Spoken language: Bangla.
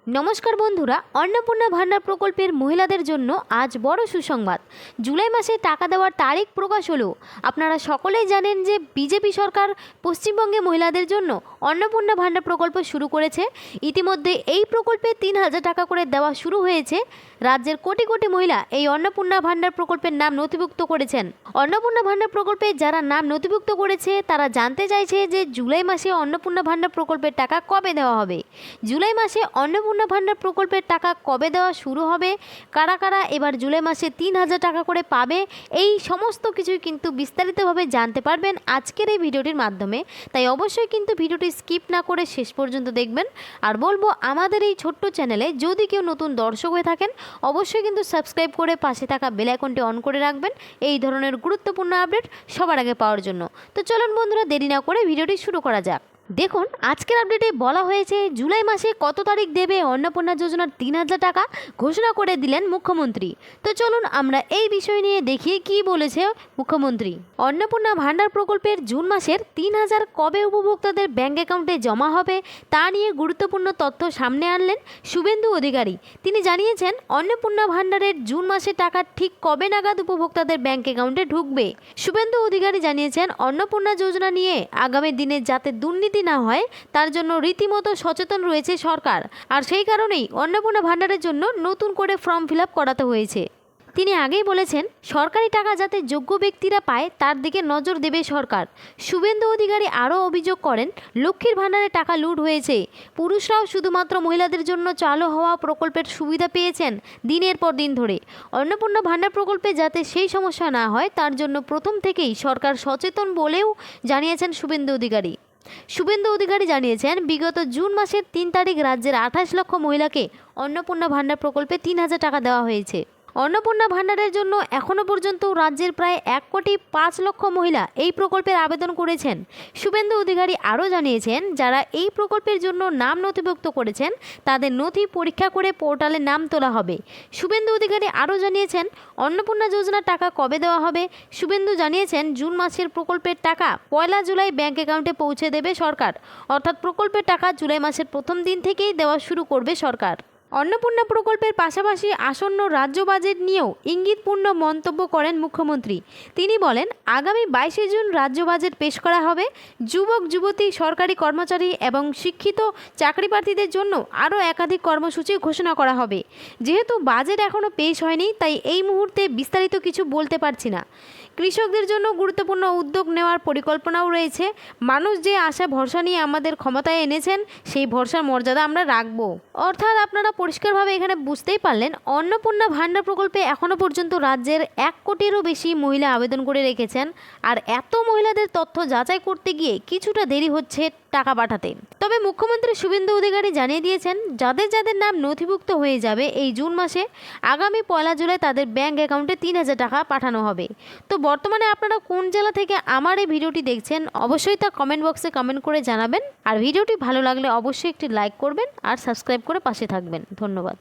নমস্কার বন্ধুরা, অন্নপূর্ণা ভান্ডার প্রকল্পের মহিলাদের জন্য আজ বড় সুসংবাদ। জুলাই মাসে টাকা দেওয়ার তারিখ প্রকাশ হলো। আপনারা সকলেই জানেন যে বিজেপি সরকার পশ্চিমবঙ্গে মহিলাদের জন্য অন্নপূর্ণা ভান্ডার প্রকল্প শুরু করেছে। ইতিমধ্যে এই প্রকল্পে ৩,০০০ টাকা করে দেওয়া শুরু হয়েছে। রাজ্যের কোটি কোটি মহিলা এই অন্নপূর্ণা ভান্ডার প্রকল্পের নাম নথিভুক্ত করেছেন। অন্নপূর্ণা ভান্ডার প্রকল্পে যারা নাম নথিভুক্ত করেছে তারা জানতে চাইছে যে জুলাই মাসে অন্নপূর্ণা ভান্ডার প্রকল্পের টাকা কবে দেওয়া হবে। জুলাই মাসে অন্নপূর্ণা ভান্ডার প্রকল্পের টাকা কবে দেওয়া শুরু হবে, কারা কারা এবার জুলাই মাসে ৩,০০০ টাকা করে পাবে, এই সমস্ত কিছুই কিন্তু বিস্তারিতভাবে জানতে পারবেন আজকের এই ভিডিওটির মাধ্যমে। তাই অবশ্যই কিন্তু ভিডিওটি স্কিপ না করে শেষ পর্যন্ত দেখবেন। আর বলবো, আমাদের এই ছোট্ট চ্যানেলে যদি কেউ নতুন দর্শক হয়ে থাকেন অবশ্যই কিন্তু সাবস্ক্রাইব করে পাশে থাকা বেল আইকনটি অন করে রাখবেন এই ধরনের গুরুত্বপূর্ণ আপডেট সবার আগে পাওয়ার জন্য। তো চলুন বন্ধুরা, দেরি না করে ভিডিওটি শুরু করা যাক। দেখুন, আজকের আপডেটে বলা হয়েছে জুলাই মাসে কত তারিখ দেবে অন্নপূর্ণা যোজনার ৩,০০০ টাকা ঘোষণা করে দিলেন মুখ্যমন্ত্রী। তো চলুন আমরা এই বিষয় নিয়ে দেখি কি বলেছে মুখ্যমন্ত্রী। অন্নপূর্ণা ভান্ডার প্রকল্পের জুন মাসের ৩,০০০ কবে উপভোক্তাদের ব্যাংক অ্যাকাউন্টে জমা হবে তা নিয়ে গুরুত্বপূর্ণ তথ্য সামনে আনলেন শুভেন্দু অধিকারী। তিনি জানিয়েছেন অন্নপূর্ণা ভান্ডারের জুন মাসে টাকা ঠিক কবে নাগাদ উপভোক্তাদের ব্যাংক অ্যাকাউন্টে ঢুকবে। শুভেন্দু অধিকারী জানিয়েছেন অন্নপূর্ণা যোজনা নিয়ে আগামী দিনে যাতে দুর্নীতি না হয় তার জন্য রীতিমতো সচেতন রয়েছে সরকার। আর সেই কারণেই অন্নপূর্ণা ভান্ডারের জন্য নতুন করে ফর্ম ফিল আপ করাতে হয়েছে। তিনি আগেই বলেছেন সরকারি টাকা যাতে যোগ্য ব্যক্তিরা পায় তার দিকে নজর দেবে সরকার। শুভেন্দু অধিকারী আরও অভিযোগ করেন লক্ষ্মীর ভান্ডারে টাকা লুট হয়েছে। পুরুষরাও শুধুমাত্র মহিলাদের জন্য চালু হওয়া প্রকল্পের সুবিধা পেয়েছেন দিনের পর দিন ধরে। অন্নপূর্ণা ভান্ডার প্রকল্পে যাতে সেই সমস্যা না হয় তার জন্য প্রথম থেকেই সরকার সচেতন বলেও জানিয়েছেন শুভেন্দু অধিকারী। শুভেন্দু অধিকারী জানিয়েছেন বিগত জুন মাসের ৩ তারিখ রাজ্যের ২৮ লক্ষ মহিলাকে অন্নপূর্ণা ভান্ডার প্রকল্পে ৩,০০০ টাকা দেওয়া হয়েছে। অন্নপূর্ণা ভান্ডারের জন্য এখনও পর্যন্ত রাজ্যের প্রায় ১,৫,০০,০০০ মহিলা এই প্রকল্পের আবেদন করেছেন। শুভেন্দু অধিকারী আরও জানিয়েছেন যারা এই প্রকল্পের জন্য নাম নথিভুক্ত করেছেন তাদের নথি পরীক্ষা করে পোর্টালে নাম তোলা হবে। শুভেন্দু অধিকারী আরও জানিয়েছেন অন্নপূর্ণা যোজনার টাকা কবে দেওয়া হবে। শুভেন্দু জানিয়েছেন জুন মাসের প্রকল্পের টাকা ১ জুলাই ব্যাংক অ্যাকাউন্টে পৌঁছে দেবে সরকার। অর্থাৎ প্রকল্পের টাকা জুলাই মাসের প্রথম দিন থেকেই দেওয়া শুরু করবে সরকার। অন্নপূর্ণা প্রকল্পের পাশাপাশি আসন্ন রাজ্য বাজেট নিয়েও ইঙ্গিতপূর্ণ মন্তব্য করেন মুখ্যমন্ত্রী। তিনি বলেন আগামী ২২শে জুন রাজ্য বাজেট পেশ করা হবে। যুবক যুবতী, সরকারি কর্মচারী এবং শিক্ষিত চাকরি প্রার্থীদের জন্য আরও একাধিক কর্মসূচি ঘোষণা করা হবে। যেহেতু বাজেট এখনও পেশ হয়নি তাই এই মুহূর্তে বিস্তারিত কিছু বলতে পারছি না। কৃষকদের জন্য গুরুত্বপূর্ণ উদ্যোগ নেওয়ার পরিকল্পনাও রয়েছে। মানুষ যে আশা ভরসা নিয়ে আমাদের ক্ষমতায় এনেছেন সেই ভরসার মর্যাদা আমরা রাখব। অর্থাৎ আপনারা পরিষ্কারভাবে এখানে বুঝতেই পারলেন অন্নপূর্ণা ভান্ডার প্রকল্পে এখনও পর্যন্ত রাজ্যের ১ কোটিরও বেশি মহিলা আবেদন করে রেখেছেন। আর এত মহিলাদের তথ্য যাচাই করতে গিয়ে কিছুটা দেরি হচ্ছে টাকা পাঠাতে। তবে মুখ্যমন্ত্রী শুভেন্দু অধিকারী জানিয়ে দিয়েছেন যাদের যাদের নাম নথিভুক্ত হয়ে যাবে এই জুন মাসে আগামী ১ জুলাই তাদের ব্যাংক অ্যাকাউন্টে ৩,০০০ টাকা পাঠানো হবে। তো বর্তমানে আপনারা কোন জেলা থেকে আমার এই ভিডিওটি দেখছেন অবশ্যই তা কমেন্ট বক্সে কমেন্ট করে জানাবেন। আর ভিডিওটি ভালো লাগলে অবশ্যই একটি লাইক করবেন আর সাবস্ক্রাইব করে পাশে থাকবেন। ধন্যবাদ।